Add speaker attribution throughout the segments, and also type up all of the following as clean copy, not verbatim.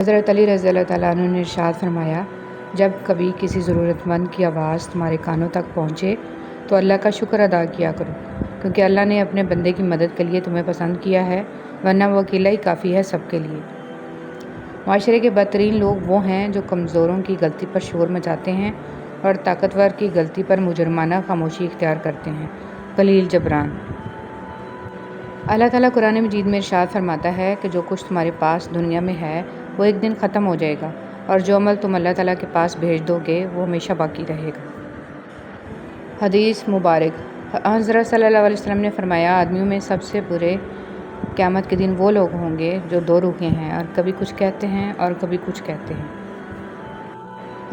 Speaker 1: حضرت علی رضی اللہ تعالیٰ عنہ نے ارشاد فرمایا، جب کبھی کسی ضرورت مند کی آواز تمہارے کانوں تک پہنچے تو اللہ کا شکر ادا کیا کرو، کیونکہ اللہ نے اپنے بندے کی مدد کے لیے تمہیں پسند کیا ہے، ورنہ وہ اکیلا ہی کافی ہے سب کے لیے۔ معاشرے کے بدترین لوگ وہ ہیں جو کمزوروں کی غلطی پر شور مچاتے ہیں اور طاقتور کی غلطی پر مجرمانہ خاموشی اختیار کرتے ہیں۔ خلیل جبران۔ اللہ تعالیٰ قرآن مجید میں ارشاد فرماتا ہے کہ جو کچھ تمہارے پاس دنیا میں ہے وہ ایک دن ختم ہو جائے گا، اور جو عمل تم اللہ تعالیٰ کے پاس بھیج دو گے وہ ہمیشہ باقی رہے گا۔ حدیث مبارک۔ حضرت صلی اللہ علیہ وسلم نے فرمایا، آدمیوں میں سب سے برے قیامت کے دن وہ لوگ ہوں گے جو دو روحیں ہیں اور کبھی کچھ کہتے ہیں اور کبھی کچھ کہتے ہیں۔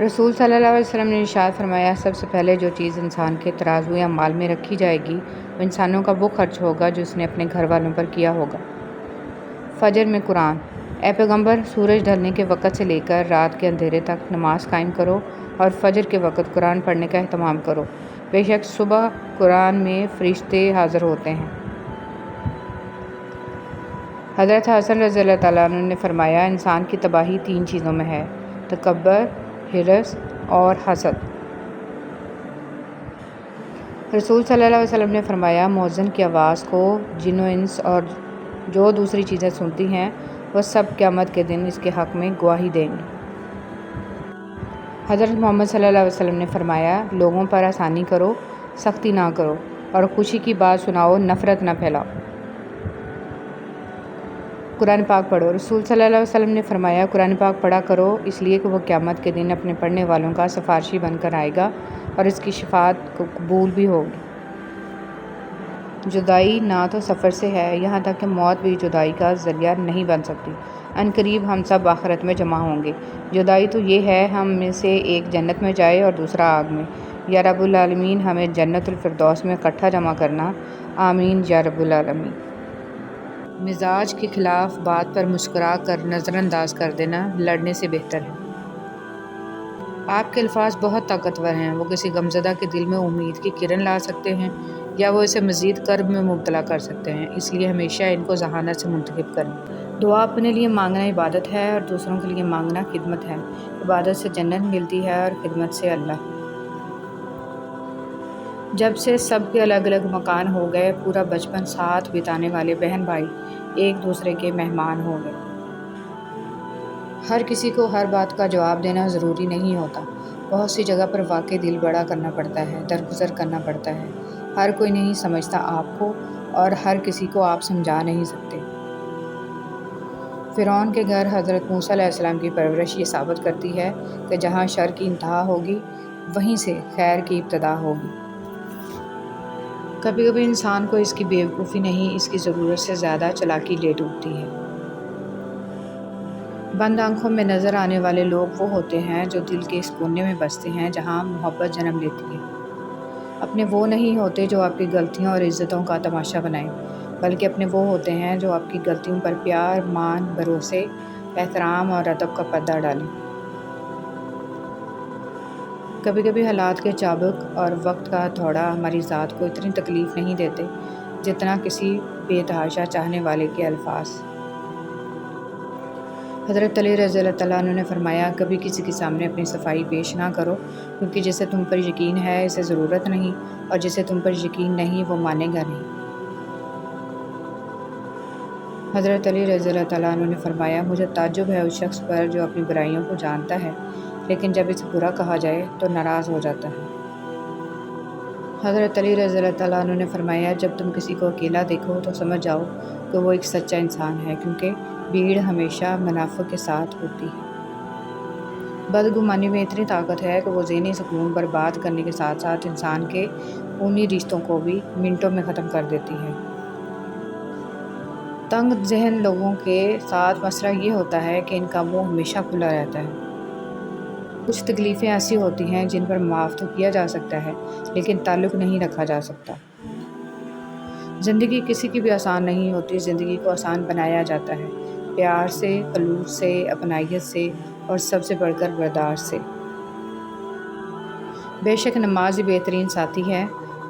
Speaker 1: رسول صلی اللہ علیہ وسلم نے ارشاد فرمایا، سب سے پہلے جو چیز انسان کے ترازو یا مال میں رکھی جائے گی وہ انسانوں کا وہ خرچ ہوگا جو اس نے اپنے گھر والوں پر کیا ہوگا۔ فجر میں قرآن۔ اے پیغمبر، سورج ڈھلنے کے وقت سے لے کر رات کے اندھیرے تک نماز قائم کرو اور فجر کے وقت قرآن پڑھنے کا اہتمام کرو، بے شک صبح قرآن میں فرشتے حاضر ہوتے ہیں۔ حضرت حسن رضی اللہ تعالیٰ عنہ نے فرمایا، انسان کی تباہی تین چیزوں میں ہے: تکبر، حرص اور حسد۔ رسول صلی اللہ علیہ وسلم نے فرمایا، مؤذن کی آواز کو جن و انس اور جو دوسری چیزیں سنتی ہیں وہ سب قیامت کے دن اس کے حق میں گواہی دیں گے۔ حضرت محمد صلی اللہ علیہ وسلم نے فرمایا، لوگوں پر آسانی کرو، سختی نہ کرو، اور خوشی کی بات سناؤ، نفرت نہ پھیلاؤ۔ قرآن پاک پڑھو۔ رسول صلی اللہ علیہ وسلم نے فرمایا، قرآن پاک پڑھا کرو، اس لیے کہ وہ قیامت کے دن اپنے پڑھنے والوں کا سفارشی بن کر آئے گا اور اس کی شفاعت قبول بھی ہوگی۔ جدائی نہ تو سفر سے ہے، یہاں تک کہ موت بھی جدائی کا ذریعہ نہیں بن سکتی۔ عنقریب ہم سب آخرت میں جمع ہوں گے۔ جدائی تو یہ ہے ہم میں سے ایک جنت میں جائے اور دوسرا آگ میں۔ یا رب العالمین ہمیں جنت الفردوس میں اکٹھا جمع کرنا، آمین یا رب العالمین۔ مزاج کے خلاف بات پر مسکرا کر نظر انداز کر دینا لڑنے سے بہتر ہے۔ آپ کے الفاظ بہت طاقتور ہیں، وہ کسی غمزدہ کے دل میں امید کی کرن لا سکتے ہیں یا وہ اسے مزید کرب میں مبتلا کر سکتے ہیں، اس لیے ہمیشہ ان کو ذہانت سے منتخب کریں۔ دعا اپنے لیے مانگنا عبادت ہے اور دوسروں کے لیے مانگنا خدمت ہے۔ عبادت سے جنت ملتی ہے اور خدمت سے اللہ۔ جب سے سب کے الگ الگ مکان ہو گئے، پورا بچپن ساتھ بتانے والے بہن بھائی ایک دوسرے کے مہمان ہو گئے۔ ہر کسی کو ہر بات کا جواب دینا ضروری نہیں ہوتا، بہت سی جگہ پر واقعی دل بڑا کرنا پڑتا ہے، درگزر کرنا پڑتا ہے۔ ہر کوئی نہیں سمجھتا آپ کو اور ہر کسی کو آپ سمجھا نہیں سکتے۔ فرعون کے گھر حضرت موسیٰ علیہ السلام کی پرورش یہ ثابت کرتی ہے کہ جہاں شر کی انتہا ہوگی وہیں سے خیر کی ابتدا ہوگی۔ کبھی کبھی انسان کو اس کی بے وقوفی نہیں، اس کی ضرورت سے زیادہ چالاکی لے ڈوبتی ہے۔ بند آنکھوں میں نظر آنے والے لوگ وہ ہوتے ہیں جو دل کے اس کونے میں بستے ہیں جہاں محبت جنم لیتی ہے۔ اپنے وہ نہیں ہوتے جو آپ کی غلطیوں اور عزتوں کا تماشا بنائیں، بلکہ اپنے وہ ہوتے ہیں جو آپ کی غلطیوں پر پیار، مان، بھروسے، احترام اور ادب کا پردہ ڈالیں۔ کبھی کبھی حالات کے چابک اور وقت کا ہتھوڑا ہماری ذات کو اتنی تکلیف نہیں دیتے جتنا کسی بے تحاشا چاہنے والے کے الفاظ۔ حضرت علی رضی اللہ تعالیٰ عنہ نے فرمایا، کبھی کسی کے سامنے اپنی صفائی پیش نہ کرو، کیونکہ جسے تم پر یقین ہے اسے ضرورت نہیں، اور جسے تم پر یقین نہیں وہ مانے گا نہیں۔ حضرت علی رضی اللہ تعالیٰ عنہ نے فرمایا، مجھے تعجب ہے اس شخص پر جو اپنی برائیوں کو جانتا ہے لیکن جب اسے برا کہا جائے تو ناراض ہو جاتا ہے۔ حضرت علی رضی اللہ تعالیٰ عنہ نے فرمایا، جب تم کسی کو اکیلا دیکھو تو سمجھ جاؤ کہ وہ ایک سچا انسان ہے، کیونکہ بھیڑ ہمیشہ منافع کے ساتھ ہوتی ہے۔ بدگمانی میں اتنی طاقت ہے کہ وہ ذہنی سکون برباد کرنے کے ساتھ ساتھ انسان کے خونی رشتوں کو بھی منٹوں میں ختم کر دیتی ہے۔ تنگ ذہن لوگوں کے ساتھ مسئلہ یہ ہوتا ہے کہ ان کا منہ ہمیشہ کھلا رہتا ہے۔ کچھ تکلیفیں ایسی ہوتی ہیں جن پر معاف تو کیا جا سکتا ہے لیکن تعلق نہیں رکھا جا سکتا۔ زندگی کسی کی بھی آسان نہیں ہوتی، زندگی کو آسان بنایا جاتا ہے پیار سے، خلوص سے، اپنائیت سے اور سب سے بڑھ کر برداشت سے۔ بے شک نماز ہی بہترین ساتھی ہے،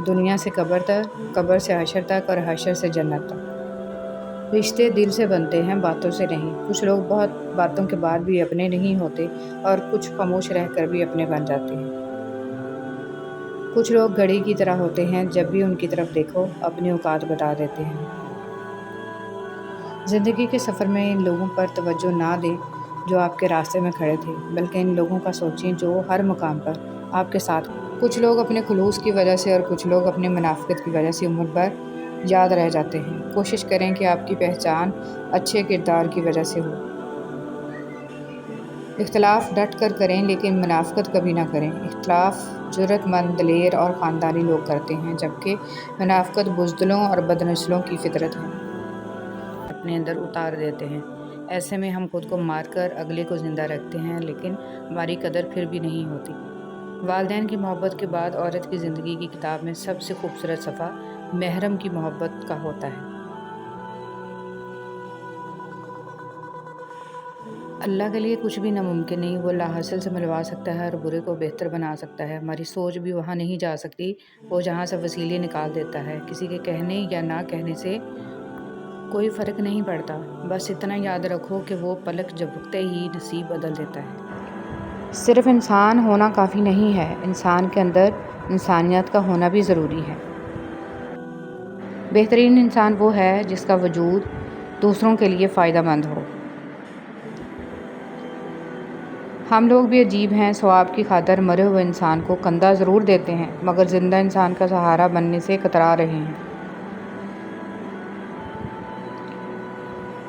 Speaker 1: دنیا سے قبر تک، قبر سے حشر تک اور حشر سے جنت تک۔ رشتے دل سے بنتے ہیں، باتوں سے نہیں۔ کچھ لوگ بہت باتوں کے بعد بھی اپنے نہیں ہوتے اور کچھ خاموش رہ کر بھی اپنے بن جاتے ہیں۔ کچھ لوگ گھڑی کی طرح ہوتے ہیں، جب بھی ان کی طرف دیکھو اپنی اوقات بتا دیتے ہیں۔ زندگی کے سفر میں ان لوگوں پر توجہ نہ دیں جو آپ کے راستے میں کھڑے تھے، بلکہ ان لوگوں کا سوچیں جو ہر مقام پر آپ کے ساتھ۔ کچھ لوگ اپنے خلوص کی وجہ سے اور کچھ لوگ اپنی منافقت کی وجہ سے عمر بھر یاد رہ جاتے ہیں۔ کوشش کریں کہ آپ کی پہچان اچھے کردار کی وجہ سے ہو۔ اختلاف ڈٹ کر کریں لیکن منافقت کبھی نہ کریں۔ اختلاف جرأت مند، دلیر اور خاندانی لوگ کرتے ہیں، جبکہ منافقت بزدلوں اور بدنسلوں کی فطرت ہے۔ اپنے اندر اتار دیتے ہیں۔ ایسے میں ہم خود کو مار کر اگلے کو زندہ رکھتے ہیں، لیکن ہماری قدر پھر بھی نہیں ہوتی۔ والدین کی محبت کے بعد عورت کی زندگی کی کتاب میں سب سے خوبصورت صفحہ محرم کی محبت کا ہوتا ہے۔ اللہ کے لیے کچھ بھی ناممکن نہیں۔ وہ لاحاصل سے ملوا سکتا ہے اور برے کو بہتر بنا سکتا ہے۔ ہماری سوچ بھی وہاں نہیں جا سکتی، وہ جہاں سے وسیلے نکال دیتا ہے۔ کسی کے کہنے یا نہ کہنے سے کوئی فرق نہیں پڑتا، بس اتنا یاد رکھو کہ وہ پلک جھپکتے ہی نصیب بدل دیتا ہے۔ صرف انسان ہونا کافی نہیں ہے، انسان کے اندر انسانیت کا ہونا بھی ضروری ہے۔ بہترین انسان وہ ہے جس کا وجود دوسروں کے لیے فائدہ مند ہو۔ ہم لوگ بھی عجیب ہیں، ثواب کی خاطر مرے ہوئے انسان کو کندھا ضرور دیتے ہیں، مگر زندہ انسان کا سہارا بننے سے کترا رہے ہیں۔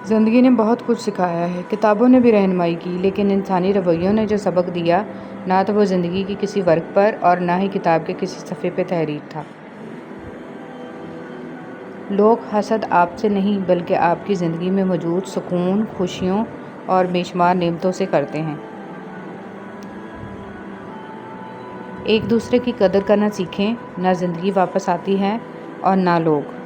Speaker 1: زندگی نے بہت کچھ سکھایا ہے، کتابوں نے بھی رہنمائی کی، لیکن انسانی رویوں نے جو سبق دیا، نہ تو وہ زندگی کی کسی ورق پر اور نہ ہی کتاب کے کسی صفحے پہ تحریر تھا۔ لوگ حسد آپ سے نہیں بلکہ آپ کی زندگی میں موجود سکون، خوشیوں اور بے شمار نعمتوں سے کرتے ہیں۔ ایک دوسرے کی قدر کرنا سیکھیں، نہ زندگی واپس آتی ہے اور نہ لوگ۔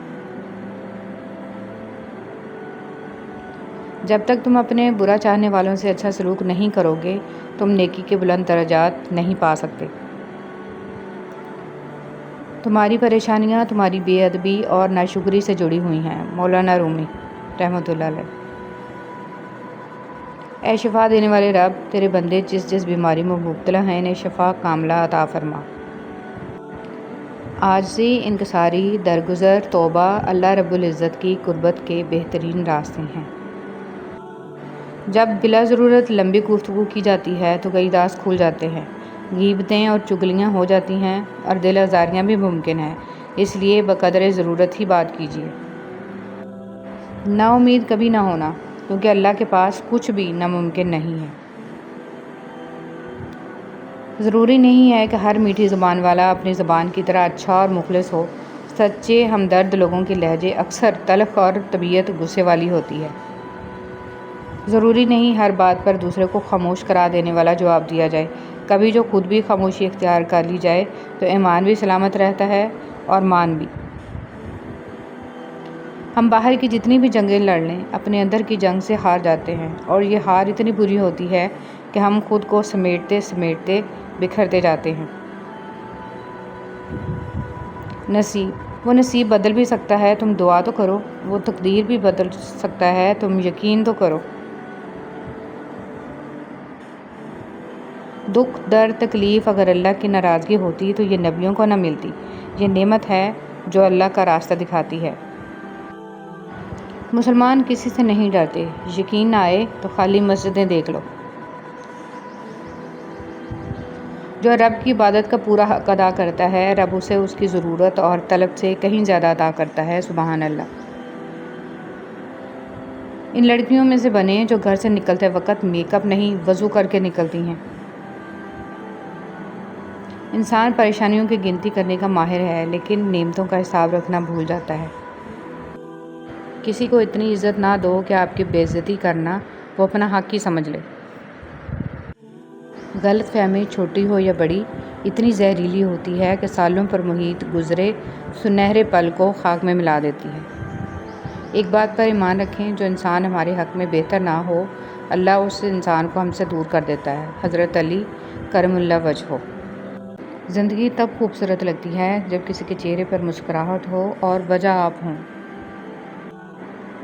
Speaker 1: جب تک تم اپنے برا چاہنے والوں سے اچھا سلوک نہیں کرو گے، تم نیکی کے بلند درجات نہیں پا سکتے۔ تمہاری پریشانیاں تمہاری بے ادبی اور ناشکری سے جڑی ہوئی ہیں۔ مولانا رومی رحمۃ اللہ علیہ۔ اے شفا دینے والے رب، تیرے بندے جس جس بیماری میں مبتلا ہیں انہیں شفا کاملہ عطا فرما۔ عاجزی، انکساری، درگزر، توبہ اللہ رب العزت کی قربت کے بہترین راستے ہیں۔ جب بلا ضرورت لمبی گفتگو کی جاتی ہے تو کئی راز کھل جاتے ہیں، غیبتیں اور چغلیاں ہو جاتی ہیں اور دل آزاریاں بھی ممکن ہیں، اس لیے بقدر ضرورت ہی بات کیجیے۔ نا امید کبھی نہ ہونا، کیونکہ اللہ کے پاس کچھ بھی ناممکن نہیں ہے۔ ضروری نہیں ہے کہ ہر میٹھی زبان والا اپنی زبان کی طرح اچھا اور مخلص ہو۔ سچے ہمدرد لوگوں کے لہجے اکثر تلخ اور طبیعت غصے والی ہوتی ہے۔ ضروری نہیں ہر بات پر دوسرے کو خاموش کرا دینے والا جواب دیا جائے۔ کبھی جو خود بھی خاموشی اختیار کر لی جائے تو ایمان بھی سلامت رہتا ہے اور مان بھی۔ ہم باہر کی جتنی بھی جنگیں لڑ لیں، اپنے اندر کی جنگ سے ہار جاتے ہیں، اور یہ ہار اتنی بری ہوتی ہے کہ ہم خود کو سمیٹتے سمیٹتے بکھرتے جاتے ہیں۔ وہ نصیب بدل بھی سکتا ہے، تم دعا تو کرو۔ وہ تقدیر بھی بدل سکتا ہے، تم یقین تو کرو۔ دکھ، درد، تکلیف اگر اللہ کی ناراضگی ہوتی تو یہ نبیوں کو نہ ملتی۔ یہ نعمت ہے جو اللہ کا راستہ دکھاتی ہے۔ مسلمان کسی سے نہیں ڈرتے، یقین نہ آئے تو خالی مسجدیں دیکھ لو۔ جو رب کی عبادت کا پورا حق ادا کرتا ہے، رب اسے اس کی ضرورت اور طلب سے کہیں زیادہ عطا کرتا ہے۔ سبحان اللہ۔ ان لڑکیوں میں سے بنیں جو گھر سے نکلتے وقت میک اپ نہیں، وضو کر کے نکلتی ہیں۔ انسان پریشانیوں کی گنتی کرنے کا ماہر ہے، لیکن نعمتوں کا حساب رکھنا بھول جاتا ہے۔ کسی کو اتنی عزت نہ دو کہ آپ کی بے عزتی کرنا وہ اپنا حق ہی سمجھ لے۔ غلط فہمی چھوٹی ہو یا بڑی اتنی زہریلی ہوتی ہے کہ سالوں پر محیط گزرے سنہرے پل کو خاک میں ملا دیتی ہے۔ ایک بات پر ایمان رکھیں، جو انسان ہمارے حق میں بہتر نہ ہو، اللہ اس انسان کو ہم سے دور کر دیتا ہے۔ حضرت علی کرم اللہ وجہہ۔ زندگی تب خوبصورت لگتی ہے جب کسی کے چہرے پر مسکراہٹ ہو اور وجہ آپ ہوں۔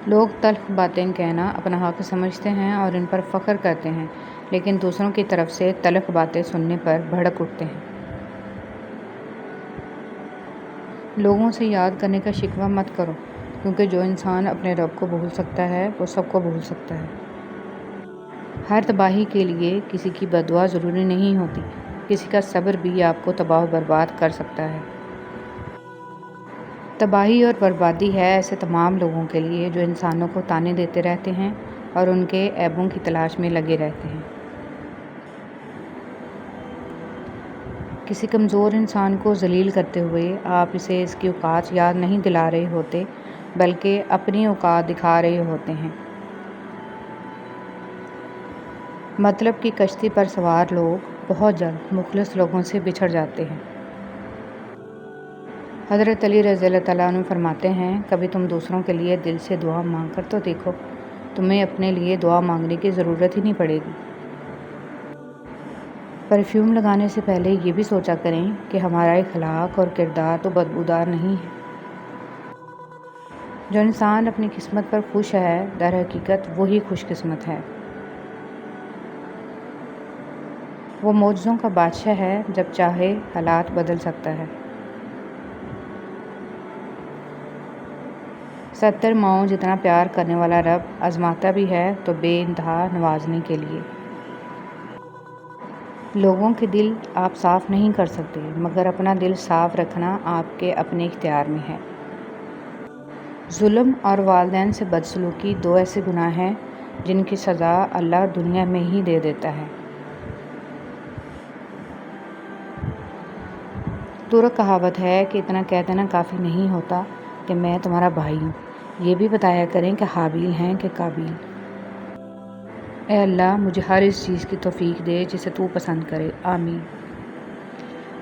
Speaker 1: لوگ تلخ باتیں کہنا اپنا حق سمجھتے ہیں اور ان پر فخر کرتے ہیں، لیکن دوسروں کی طرف سے تلخ باتیں سننے پر بھڑک اٹھتے ہیں۔ لوگوں سے یاد کرنے کا شکوہ مت کرو، کیونکہ جو انسان اپنے رب کو بھول سکتا ہے وہ سب کو بھول سکتا ہے۔ ہر تباہی کے لیے کسی کی بددعا ضروری نہیں ہوتی، کسی کا صبر بھی آپ کو تباہ و برباد کر سکتا ہے۔ تباہی اور بربادی ہے ایسے تمام لوگوں کے لیے جو انسانوں کو طعنے دیتے رہتے ہیں اور ان کے عیبوں کی تلاش میں لگے رہتے ہیں۔ کسی کمزور انسان کو ذلیل کرتے ہوئے آپ اسے اس کی اوقات یاد نہیں دلا رہے ہوتے، بلکہ اپنی اوقات دکھا رہے ہوتے ہیں۔ مطلب کی کشتی پر سوار لوگ بہت جلد مخلص لوگوں سے بچھڑ جاتے ہیں۔ حضرت علی رضی اللہ تعالیٰ عنہ فرماتے ہیں، کبھی تم دوسروں کے لیے دل سے دعا مانگ کر تو دیکھو، تمہیں اپنے لیے دعا مانگنے کی ضرورت ہی نہیں پڑے گی۔ پرفیوم لگانے سے پہلے یہ بھی سوچا کریں کہ ہمارا اخلاق اور کردار تو بدبودار نہیں ہے۔ جو انسان اپنی قسمت پر خوش ہے، در حقیقت وہی خوش قسمت ہے۔ وہ معجزوں کا بادشاہ ہے، جب چاہے حالات بدل سکتا ہے۔ 70 ماؤں جتنا پیار کرنے والا رب آزماتا بھی ہے تو بے انتہا نوازنے کے لیے۔ لوگوں کے دل آپ صاف نہیں کر سکتے، مگر اپنا دل صاف رکھنا آپ کے اپنے اختیار میں ہے۔ ظلم اور والدین سے بدسلوکی 2 ایسے گناہ ہیں جن کی سزا اللہ دنیا میں ہی دے دیتا ہے۔ ترک کہاوت ہے کہ اتنا کہہ دینا کافی نہیں ہوتا کہ میں تمہارا بھائی ہوں، یہ بھی بتایا کریں کہ حابیل ہیں کہ قابیل۔ اے اللہ مجھے ہر اس چیز کی توفیق دے جسے تو پسند کرے، آمین۔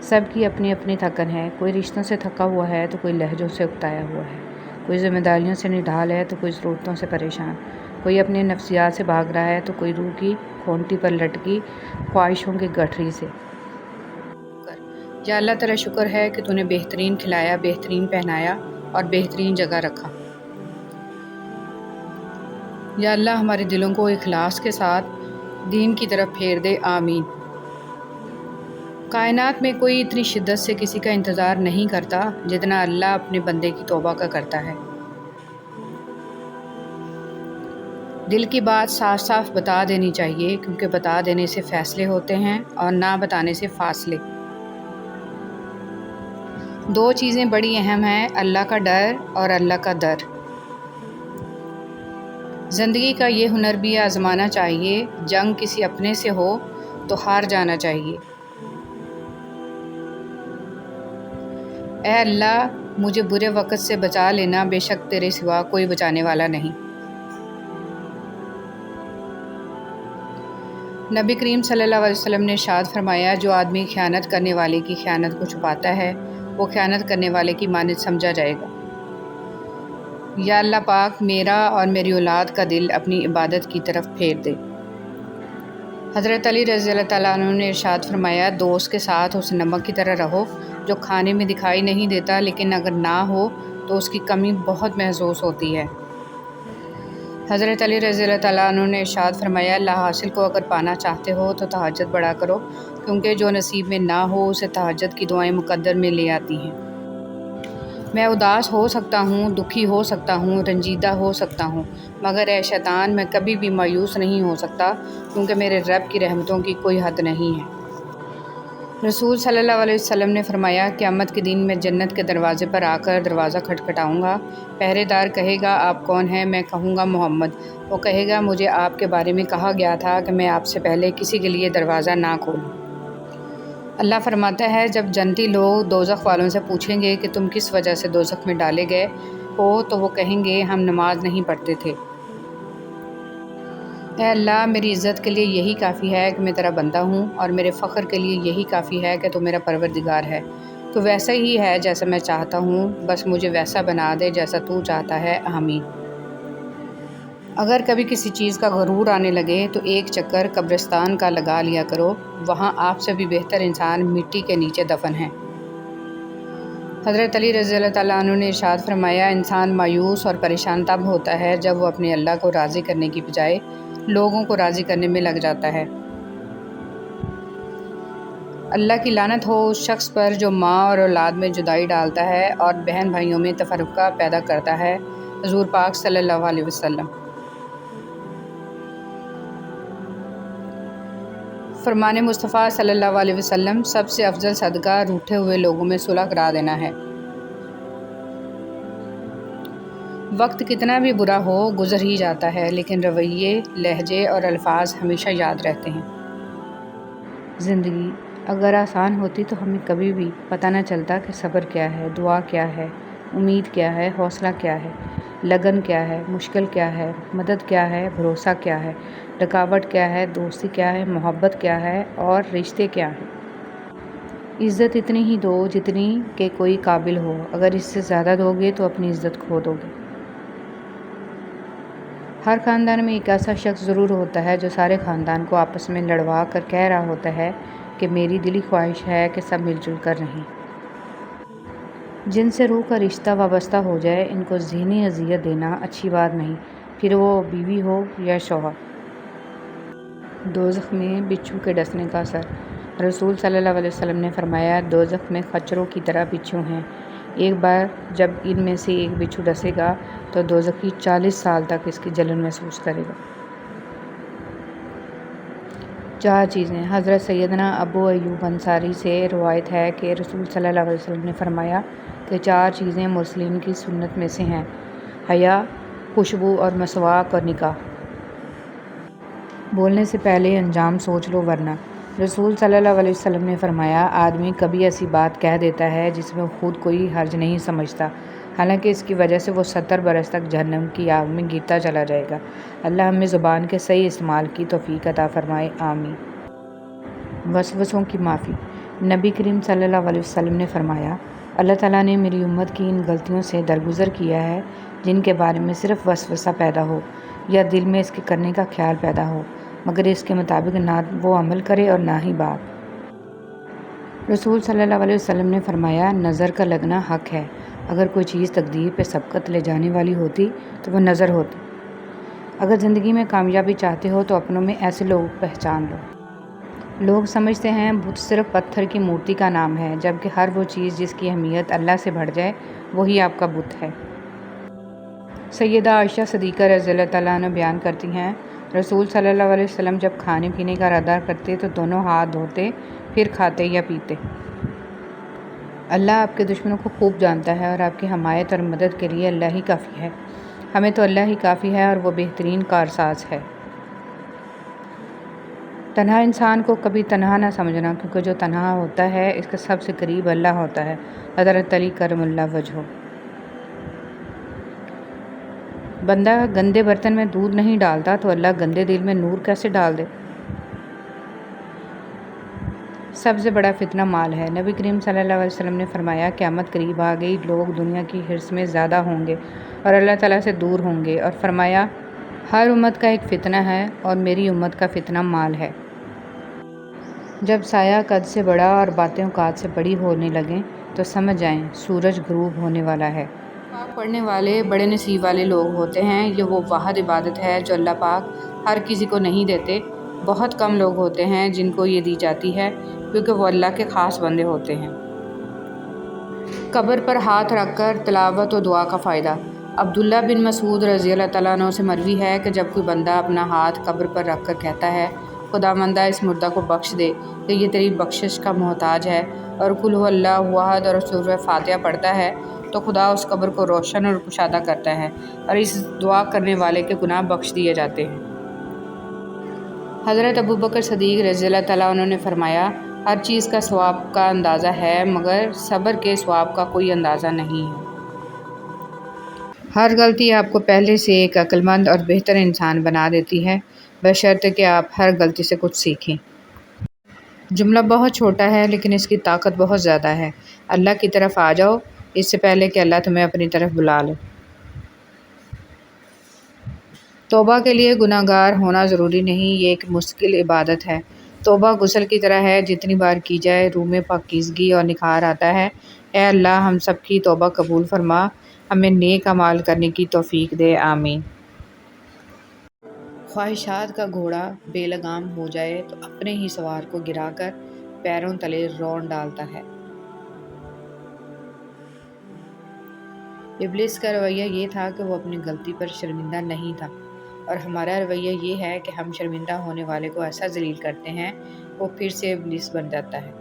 Speaker 1: سب کی اپنی اپنی تھکن ہے، کوئی رشتوں سے تھکا ہوا ہے تو کوئی لہجوں سے اکتایا ہوا ہے، کوئی ذمہ داریوں سے نڈھال ہے تو کوئی ضرورتوں سے پریشان، کوئی اپنے نفسیات سے بھاگ رہا ہے تو کوئی روح کی کھونٹی پر لٹکی خواہشوں کی گٹھری سے۔ یا اللہ تیرا شکر ہے کہ تو نے بہترین کھلایا، بہترین پہنایا اور بہترین جگہ رکھا۔ یا اللہ ہمارے دلوں کو اخلاص کے ساتھ دین کی طرف پھیر دے، آمین۔ کائنات میں کوئی اتنی شدت سے کسی کا انتظار نہیں کرتا جتنا اللہ اپنے بندے کی توبہ کا کرتا ہے۔ دل کی بات صاف صاف بتا دینی چاہیے، کیونکہ بتا دینے سے فیصلے ہوتے ہیں اور نہ بتانے سے فاصلے۔ 2 چیزیں بڑی اہم ہیں، اللہ کا ڈر اور اللہ کا در۔ زندگی کا یہ ہنر بھی آزمانا چاہیے، جنگ کسی اپنے سے ہو تو ہار جانا چاہیے۔ اے اللہ مجھے برے وقت سے بچا لینا، بے شک تیرے سوا کوئی بچانے والا نہیں۔ نبی کریم صلی اللہ علیہ وسلم نے ارشاد فرمایا، جو آدمی خیانت کرنے والے کی خیانت کو چھپاتا ہے وہ خیانت کرنے والے کی مانند سمجھا جائے گا۔ یا اللہ پاک میرا اور میری اولاد کا دل اپنی عبادت کی طرف پھیر دے۔ حضرت علی رضی اللہ تعالیٰ عنہ نے ارشاد فرمایا، دوست کے ساتھ اس نمک کی طرح رہو جو کھانے میں دکھائی نہیں دیتا، لیکن اگر نہ ہو تو اس کی کمی بہت محسوس ہوتی ہے۔ حضرت علی رضی اللہ تعالیٰ عنہ نے ارشاد فرمایا، اللہ حاصل کو اگر پانا چاہتے ہو تو تہجد بڑھا کرو، کیونکہ جو نصیب میں نہ ہو اسے تہجد کی دعائیں مقدر میں لے آتی ہیں۔ میں اداس ہو سکتا ہوں، دکھی ہو سکتا ہوں، رنجیدہ ہو سکتا ہوں، مگر اے شیطان میں کبھی بھی مایوس نہیں ہو سکتا، کیونکہ میرے رب کی رحمتوں کی کوئی حد نہیں ہے۔ رسول صلی اللہ علیہ وسلم نے فرمایا، قیامت کے دن میں جنت کے دروازے پر آ کر دروازہ کھٹکھٹاؤں گا، پہرے دار کہے گا آپ کون ہیں؟ میں کہوں گا محمد۔ وہ کہے گا مجھے آپ کے بارے میں کہا گیا تھا کہ میں آپ سے پہلے کسی کے لیے دروازہ نہ کھولوں۔ اللہ فرماتا ہے، جب جنتی لوگ دوزخ والوں سے پوچھیں گے کہ تم کس وجہ سے دوزخ میں ڈالے گئے ہو تو وہ کہیں گے ہم نماز نہیں پڑھتے تھے۔ اے اللہ میری عزت کے لیے یہی کافی ہے کہ میں تیرا بندہ ہوں، اور میرے فخر کے لیے یہی کافی ہے کہ تو میرا پروردگار ہے۔ تو ویسا ہی ہے جیسا میں چاہتا ہوں، بس مجھے ویسا بنا دے جیسا تو چاہتا ہے، آمین۔ اگر کبھی کسی چیز کا غرور آنے لگے تو ایک چکر قبرستان کا لگا لیا کرو، وہاں آپ سے بھی بہتر انسان مٹی کے نیچے دفن ہیں۔ حضرت علی رضی اللہ تعالیٰ عنہ نے ارشاد فرمایا، انسان مایوس اور پریشان تب ہوتا ہے جب وہ اپنے اللہ کو راضی کرنے کی بجائے لوگوں کو راضی کرنے میں لگ جاتا ہے۔ اللہ کی لعنت ہو اس شخص پر جو ماں اور اولاد میں جدائی ڈالتا ہے اور بہن بھائیوں میں تفرقہ پیدا کرتا ہے۔ حضور پاک صلی اللہ علیہ وسلم۔ فرمان مصطفیٰ صلی اللہ علیہ وسلم، سب سے افضل صدقہ روٹھے ہوئے لوگوں میں صلح کرا دینا ہے۔ وقت کتنا بھی برا ہو گزر ہی جاتا ہے، لیکن رویے، لہجے اور الفاظ ہمیشہ یاد رہتے ہیں۔ زندگی اگر آسان ہوتی تو ہمیں کبھی بھی پتہ نہ چلتا کہ صبر کیا ہے، دعا کیا ہے، امید کیا ہے، حوصلہ کیا ہے، لگن کیا ہے، مشکل کیا ہے، مدد کیا ہے، بھروسہ کیا ہے، رکاوٹ کیا ہے، دوستی کیا ہے، محبت کیا ہے اور رشتے کیا ہیں۔ عزت اتنی ہی دو جتنی کہ کوئی قابل ہو، اگر اس سے زیادہ دو گے تو اپنی عزت کھو دو گے۔ ہر خاندان میں ایک ایسا شخص ضرور ہوتا ہے جو سارے خاندان کو آپس میں لڑوا کر کہہ رہا ہوتا ہے کہ میری دلی خواہش ہے کہ سب مل جل کر رہیں۔ جن سے روح کا رشتہ وابستہ ہو جائے، ان کو ذہنی اذیت دینا اچھی بات نہیں، پھر وہ بیوی ہو یا شوہر۔ دوزخ میں بچھو کے ڈسنے کا اثر۔ رسول صلی اللہ علیہ وسلم نے فرمایا، دوزخ میں خچروں کی طرح بچھو ہیں، ایک بار جب ان میں سے ایک بچھو ڈسے گا تو دوزخی 40 سال تک اس کی جلن محسوس کرے گا۔ 4 چیزیں۔ حضرت سیدنا ابو ایوب انصاری سے روایت ہے کہ رسول صلی اللہ علیہ وسلم نے فرمایا کہ 4 چیزیں مرسلین کی سنت میں سے ہیں: حیا، خوشبو اور مسواک اور نکاح۔ بولنے سے پہلے انجام سوچ لو ورنہ۔ رسول صلی اللہ علیہ وسلم نے فرمایا، آدمی کبھی ایسی بات کہہ دیتا ہے جس میں خود کوئی حرج نہیں سمجھتا، حالانکہ اس کی وجہ سے وہ 70 برس تک جہنم کی آگ میں گرتا چلا جائے گا۔ اللہ ہمیں زبان کے صحیح استعمال کی توفیق عطا فرمائے، آمین۔ وسوسوں کی معافی۔ نبی کریم صلی اللہ علیہ وسلم نے فرمایا، اللہ تعالیٰ نے میری امت کی ان غلطیوں سے درگزر کیا ہے جن کے بارے میں صرف وسوسہ پیدا ہو یا دل میں اس کے کرنے کا خیال پیدا ہو، مگر اس کے مطابق نہ وہ عمل کرے اور نہ ہی بات۔ رسول صلی اللہ علیہ وسلم نے فرمایا، نظر کا لگنا حق ہے، اگر کوئی چیز تقدیر پہ سبقت لے جانے والی ہوتی تو وہ نظر ہوتی۔ اگر زندگی میں کامیابی چاہتے ہو تو اپنوں میں ایسے لوگ پہچان لو۔ لوگ سمجھتے ہیں بت صرف پتھر کی مورتی کا نام ہے، جبکہ ہر وہ چیز جس کی اہمیت اللہ سے بڑھ جائے وہی آپ کا بت ہے۔ سیدہ عائشہ صدیقہ رضی اللہ تعالیٰ عنہ بیان کرتی ہیں، رسول صلی اللہ علیہ وسلم جب کھانے پینے کا ارادہ کرتے تو دونوں ہاتھ دھوتے پھر کھاتے یا پیتے۔ اللہ آپ کے دشمنوں کو خوب جانتا ہے اور آپ کی حمایت اور مدد کے لیے اللہ ہی کافی ہے۔ ہمیں تو اللہ ہی کافی ہے اور وہ بہترین کارساز ہے۔ تنہا انسان کو کبھی تنہا نہ سمجھنا، کیونکہ جو تنہا ہوتا ہے اس کے سب سے قریب اللہ ہوتا ہے۔ حضرت علی کرم اللہ وجہہ۔ بندہ گندے برتن میں دودھ نہیں ڈالتا تو اللہ گندے دل میں نور کیسے ڈال دے؟ سب سے بڑا فتنہ مال ہے۔ نبی کریم صلی اللہ علیہ وسلم نے فرمایا، قیامت قریب آ گئی، لوگ دنیا کی حرص میں زیادہ ہوں گے اور اللہ تعالیٰ سے دور ہوں گے، اور فرمایا، ہر امت کا ایک فتنہ ہے اور میری امت کا فتنہ مال ہے۔ جب سایہ قد سے بڑا اور باتیں اوقات سے بڑی ہونے لگیں تو سمجھ جائیں سورج غروب ہونے والا ہے۔ پاک پڑھنے والے بڑے نصیب والے لوگ ہوتے ہیں، یہ وہ واحد عبادت ہے جو اللہ پاک ہر کسی کو نہیں دیتے۔ بہت کم لوگ ہوتے ہیں جن کو یہ دی جاتی ہے، کیونکہ وہ اللہ کے خاص بندے ہوتے ہیں۔ قبر پر ہاتھ رکھ کر تلاوت و دعا کا فائدہ۔ عبداللہ بن مسعود رضی اللہ تعالیٰ عنہ سے مروی ہے کہ جب کوئی بندہ اپنا ہاتھ قبر پر رکھ کر کہتا ہے، خداوندہ اس مردہ کو بخش دے کہ یہ تیری بخشش کا محتاج ہے، اور قل هو اللہ احد اور سورہ فاتحہ پڑھتا ہے، تو خدا اس قبر کو روشن اور کشادہ کرتا ہے اور اس دعا کرنے والے کے گناہ بخش دیے جاتے ہیں۔ حضرت ابوبکر صدیق رضی اللہ تعالیٰ عنہ نے فرمایا، ہر چیز کا ثواب کا اندازہ ہے مگر صبر کے ثواب کا کوئی اندازہ نہیں ہے۔ ہر غلطی آپ کو پہلے سے ایک عقل مند اور بہتر انسان بنا دیتی ہے، بشرطے کہ آپ ہر غلطی سے کچھ سیکھیں۔ جملہ بہت چھوٹا ہے لیکن اس کی طاقت بہت زیادہ ہے۔ اللہ کی طرف آ جاؤ اس سے پہلے کہ اللہ تمہیں اپنی طرف بلا لے۔ توبہ کے لیے گناہ گار ہونا ضروری نہیں، یہ ایک مستقل عبادت ہے۔ توبہ غسل کی طرح ہے، جتنی بار کی جائے روح میں پاکیزگی اور نکھار آتا ہے۔ اے اللہ ہم سب کی توبہ قبول فرما، ہمیں نیک اعمال کرنے کی توفیق دے، آمین۔ خواہشات کا گھوڑا بے لگام ہو جائے تو اپنے ہی سوار کو گرا کر پیروں تلے رون ڈالتا ہے۔ ابلیس کا رویہ یہ تھا کہ وہ اپنی غلطی پر شرمندہ نہیں تھا، اور ہمارا رویہ یہ ہے کہ ہم شرمندہ ہونے والے کو ایسا ذلیل کرتے ہیں وہ پھر سے ابلیس بن جاتا ہے۔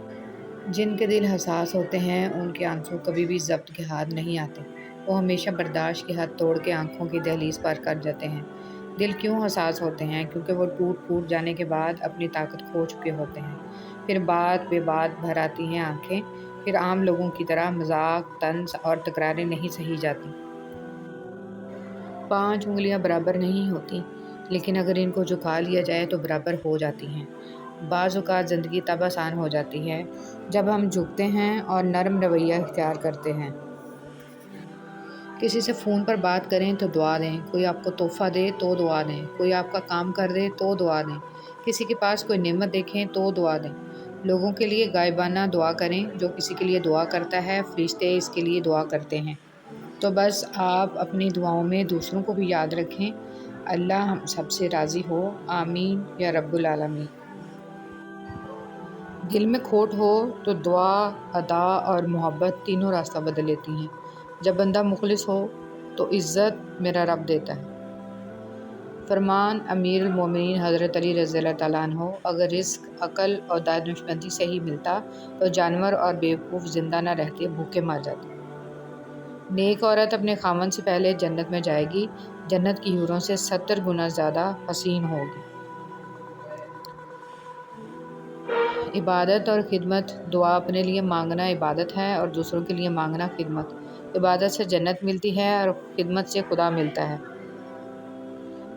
Speaker 1: جن کے دل حساس ہوتے ہیں ان کے آنسو کبھی بھی ضبط کے ہاتھ نہیں آتے، وہ ہمیشہ برداشت کی حد توڑ کے آنکھوں کی دہلیز پار کر جاتے ہیں۔ دل کیوں حساس ہوتے ہیں؟ کیونکہ وہ ٹوٹ پھوٹ جانے کے بعد اپنی طاقت کھو چکے ہوتے ہیں۔ پھر بات بے بات بھر آتی ہیں آنکھیں، پھر عام لوگوں کی طرح مذاق، طنز اور تکراریں نہیں سہی جاتی۔ 5 انگلیاں برابر نہیں ہوتی، لیکن اگر ان کو جھکا لیا جائے تو برابر ہو جاتی ہیں۔ بعض اوقات زندگی تب آسان ہو جاتی ہے جب ہم جھکتے ہیں اور نرم رویہ اختیار کرتے ہیں۔ کسی سے فون پر بات کریں تو دعا دیں، کوئی آپ کو تحفہ دے تو دعا دیں، کوئی آپ کا کام کر دے تو دعا دیں، کسی کے پاس کوئی نعمت دیکھیں تو دعا دیں۔ لوگوں کے لیے غائبانہ دعا کریں، جو کسی کے لیے دعا کرتا ہے فرشتے اس کے لیے دعا کرتے ہیں۔ تو بس آپ اپنی دعاؤں میں دوسروں کو بھی یاد رکھیں۔ اللہ ہم سب سے راضی ہو، آمین یا رب العالمین۔ دل میں کھوٹ ہو تو دعا، ادا اور محبت تینوں راستہ بدل لیتی ہیں۔ جب بندہ مخلص ہو تو عزت میرا رب دیتا ہے۔ فرمان امیر المومنین حضرت علی رضی اللہ تعالیٰ عنہ، اگر رزق عقل اور دانشمندی سے ہی ملتا تو جانور اور بیوقوف زندہ نہ رہتے، بھوکے مر جاتے۔ نیک عورت اپنے خاوند سے پہلے جنت میں جائے گی، جنت کی حوروں سے 70 گنا زیادہ حسین ہوگی۔ عبادت اور خدمت، دعا اپنے لیے مانگنا عبادت ہے اور دوسروں کے لیے مانگنا خدمت۔ عبادت سے جنت ملتی ہے اور خدمت سے خدا ملتا ہے۔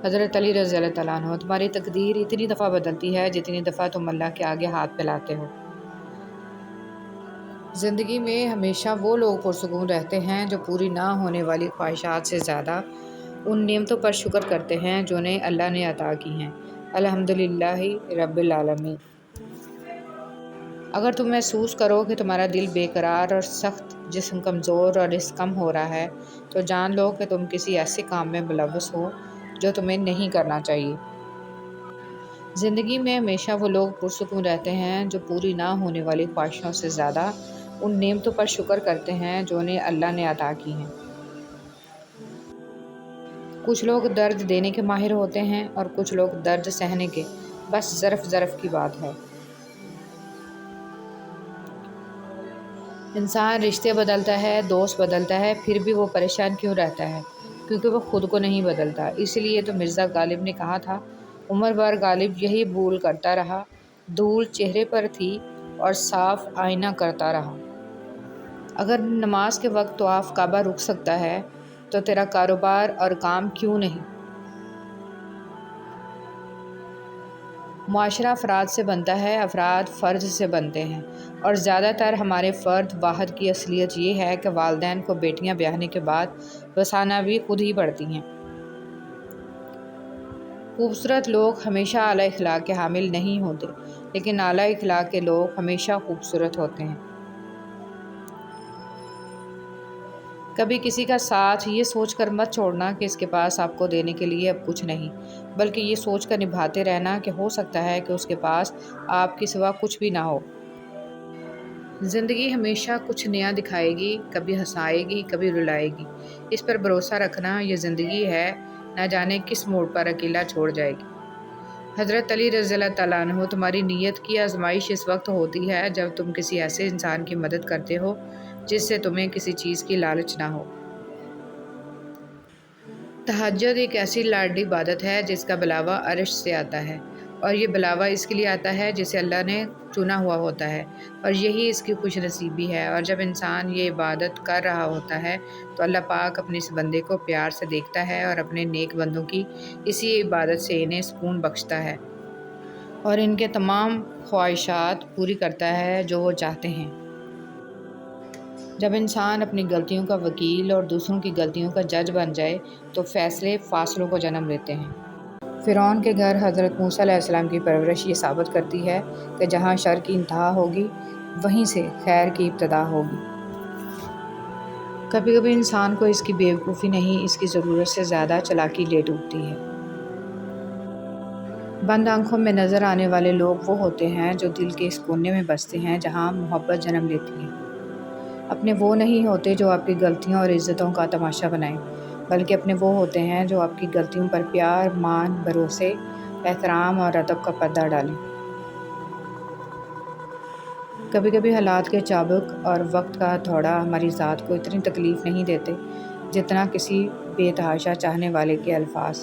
Speaker 1: حضرت علی رضی اللہ تعالیٰ عنہ، تمہاری تقدیر اتنی دفعہ بدلتی ہے جتنی دفعہ تم اللہ کے آگے ہاتھ پھیلاتے ہو۔ زندگی میں ہمیشہ وہ لوگ پرسکون رہتے ہیں جو پوری نہ ہونے والی خواہشات سے زیادہ ان نعمتوں پر شکر کرتے ہیں جو انہیں اللہ نے عطا کی ہیں۔ الحمدللہ رب العالمین۔ اگر تم محسوس کرو کہ تمہارا دل بے قرار اور سخت، جسم کمزور اور رزق کم ہو رہا ہے، تو جان لو کہ تم کسی ایسے کام میں ملوث ہو جو تمہیں نہیں کرنا چاہیے۔ زندگی میں ہمیشہ وہ لوگ پرسکون رہتے ہیں جو پوری نہ ہونے والی خواہشوں سے زیادہ ان نعمتوں پر شکر کرتے ہیں جو انہیں اللہ نے عطا کی ہیں۔ کچھ لوگ درد دینے کے ماہر ہوتے ہیں اور کچھ لوگ درد سہنے کے، بس ظرف کی بات ہے۔ انسان رشتے بدلتا ہے، دوست بدلتا ہے، پھر بھی وہ پریشان کیوں رہتا ہے؟ کیونکہ وہ خود کو نہیں بدلتا۔ اس لیے تو مرزا غالب نے کہا تھا، عمر بھر غالب یہی بھول کرتا رہا، دھول چہرے پر تھی اور صاف آئینہ کرتا رہا۔ اگر نماز کے وقت طواف کعبہ رک سکتا ہے تو تیرا کاروبار اور کام کیوں نہیں؟ معاشرہ افراد سے بنتا ہے، افراد فرد سے بنتے ہیں، اور زیادہ تر ہمارے فرد واحد کی اصلیت یہ ہے کہ والدین کو بیٹیاں بیاہنے کے بعد وسانا بھی خود ہی پڑتی ہیں۔ خوبصورت لوگ ہمیشہ اعلیٰ اخلاق کے حامل نہیں ہوتے، لیکن اعلیٰ اخلاق کے لوگ ہمیشہ خوبصورت ہوتے ہیں۔ کبھی کسی کا ساتھ یہ سوچ کر مت چھوڑنا کہ اس کے پاس آپ کو دینے کے لیے اب کچھ نہیں، بلکہ یہ سوچ کر نبھاتے رہنا کہ ہو سکتا ہے کہ اس کے پاس آپ کے سوا کچھ بھی نہ ہو۔ زندگی ہمیشہ کچھ نیا دکھائے گی، کبھی ہنسائے گی، کبھی رلائے گی۔ اس پر بھروسہ رکھنا، یہ زندگی ہے، نہ جانے کس موڑ پر اکیلا چھوڑ جائے گی۔ حضرت علی رضی اللہ تعالیٰ عنہ، تمہاری نیت کی آزمائش اس وقت ہوتی ہے جب تم کسی ایسے انسان کی مدد کرتے ہو جس سے تمہیں کسی چیز کی لالچ نہ ہو۔ تہجد ایک ایسی لاڈلی عبادت ہے جس کا بلاوا عرش سے آتا ہے، اور یہ بلاوا اس کے لیے آتا ہے جسے اللہ نے چنا ہوا ہوتا ہے، اور یہی اس کی خوش نصیبی ہے۔ اور جب انسان یہ عبادت کر رہا ہوتا ہے تو اللہ پاک اپنے اس بندے کو پیار سے دیکھتا ہے اور اپنے نیک بندوں کی اسی عبادت سے انہیں سکون بخشتا ہے اور ان کے تمام خواہشات پوری کرتا ہے جو وہ چاہتے ہیں۔ جب انسان اپنی غلطیوں کا وکیل اور دوسروں کی غلطیوں کا جج بن جائے تو فیصلے فاصلوں کو جنم لیتے ہیں۔ فرعون کے گھر حضرت موسیٰ علیہ السلام کی پرورش یہ ثابت کرتی ہے کہ جہاں شر کی انتہا ہوگی، وہیں سے خیر کی ابتدا ہوگی۔ کبھی کبھی انسان کو اس کی بیوقوفی نہیں، اس کی ضرورت سے زیادہ چالاکی لے ڈوبتی ہے۔ بند آنکھوں میں نظر آنے والے لوگ وہ ہوتے ہیں جو دل کے اس کونے میں بستے ہیں جہاں محبت جنم لیتی ہے۔ اپنے وہ نہیں ہوتے جو آپ کی غلطیوں اور عزتوں کا تماشا بنائیں، بلکہ اپنے وہ ہوتے ہیں جو آپ کی غلطیوں پر پیار، مان، بھروسے، احترام اور ادب کا پردہ ڈالیں۔ کبھی کبھی حالات کے چابک اور وقت کا تھوڑا ہماری ذات کو اتنی تکلیف نہیں دیتے جتنا کسی بے تحاشا چاہنے والے کے الفاظ۔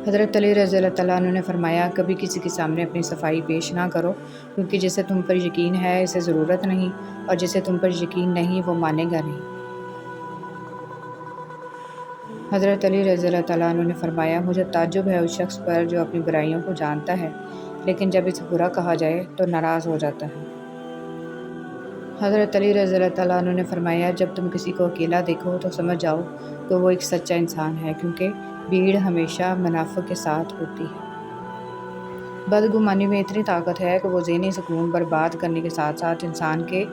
Speaker 1: حضرت علی رضی اللہ تعالیٰ عنہ نے فرمایا، کبھی کسی کے سامنے اپنی صفائی پیش نہ کرو، کیونکہ جسے تم پر یقین ہے اسے ضرورت نہیں، اور جسے تم پر یقین نہیں وہ مانے گا نہیں۔ حضرت علی رضی اللہ تعالیٰ عنہ نے فرمایا، مجھے تعجب ہے اس شخص پر جو اپنی برائیوں کو جانتا ہے لیکن جب اسے برا کہا جائے تو ناراض ہو جاتا ہے۔ حضرت علی رضی اللہ تعالیٰ عنہ نے فرمایا، جب تم کسی کو اکیلا دیکھو تو سمجھ جاؤ کہ وہ ایک سچا انسان ہے، کیونکہ بھیڑ ہمیشہ منافع کے ساتھ ہوتی ہے۔ بدگمانی میں اتنی طاقت ہے کہ وہ ذہنی سکون برباد کرنے کے ساتھ ساتھ انسان کے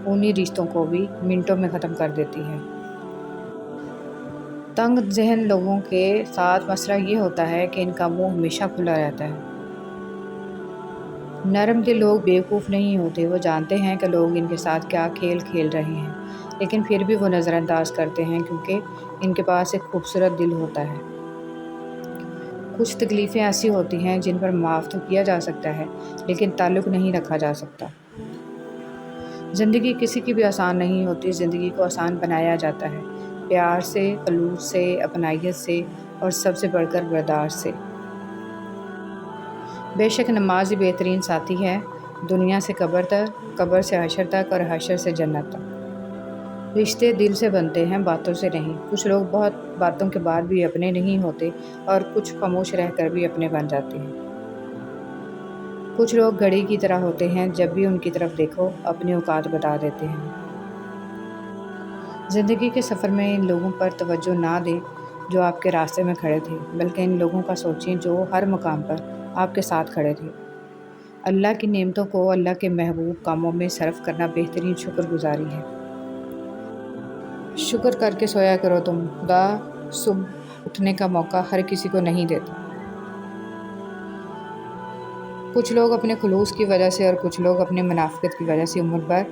Speaker 1: خونی رشتوں کو بھی منٹوں میں ختم کر دیتی ہے۔ تنگ ذہن لوگوں کے ساتھ مسئلہ یہ ہوتا ہے کہ ان کا منہ ہمیشہ کھلا رہتا ہے۔ نرم دل لوگ بیوقوف نہیں ہوتے، وہ جانتے ہیں کہ لوگ ان کے ساتھ کیا کھیل کھیل رہے ہیں، لیکن پھر بھی وہ نظر انداز کرتے ہیں کیونکہ ان کے پاس ایک خوبصورت دل ہوتا ہے۔ کچھ تکلیفیں ایسی ہوتی ہیں جن پر معاف تو کیا جا سکتا ہے لیکن تعلق نہیں رکھا جا سکتا۔ زندگی کسی کی بھی آسان نہیں ہوتی، زندگی کو آسان بنایا جاتا ہے پیار سے، خلوص سے، اپنائیت سے اور سب سے بڑھ کر برداشت سے۔ بے شک نماز ہی بہترین ساتھی ہے، دنیا سے قبر تک، قبر سے حشر تک اور حشر سے جنت تک۔ رشتے دل سے بنتے ہیں، باتوں سے نہیں۔ کچھ لوگ بہت باتوں کے بعد بھی اپنے نہیں ہوتے اور کچھ خاموش رہ کر بھی اپنے بن جاتے ہیں۔ کچھ لوگ گھڑی کی طرح ہوتے ہیں، جب بھی ان کی طرف دیکھو اپنی اوقات بتا دیتے ہیں۔ زندگی کے سفر میں ان لوگوں پر توجہ نہ دیں جو آپ کے راستے میں کھڑے تھے، بلکہ ان لوگوں کا سوچیں جو ہر مقام پر آپ کے ساتھ کھڑے تھے۔ اللہ کی نعمتوں کو اللہ کے محبوب کاموں میں صرف کرنا بہترین شکر گزاری ہے۔ شکر کر کے سویا کرو تم، خدا صبح اٹھنے کا موقع ہر کسی کو نہیں دیتا۔ کچھ لوگ اپنے خلوص کی وجہ سے اور کچھ لوگ اپنے منافقت کی وجہ سے عمر بھر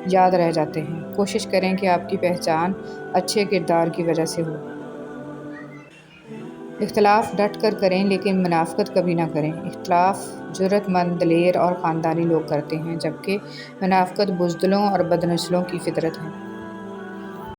Speaker 1: یاد رہ جاتے ہیں۔ کوشش کریں کہ آپ کی پہچان اچھے کردار کی وجہ سے ہو۔ اختلاف ڈٹ کر کریں لیکن منافقت کبھی نہ کریں۔ اختلاف جرأت مند، دلیر اور خاندانی لوگ کرتے ہیں، جبکہ منافقت بزدلوں اور بدنسلوں کی فطرت ہے۔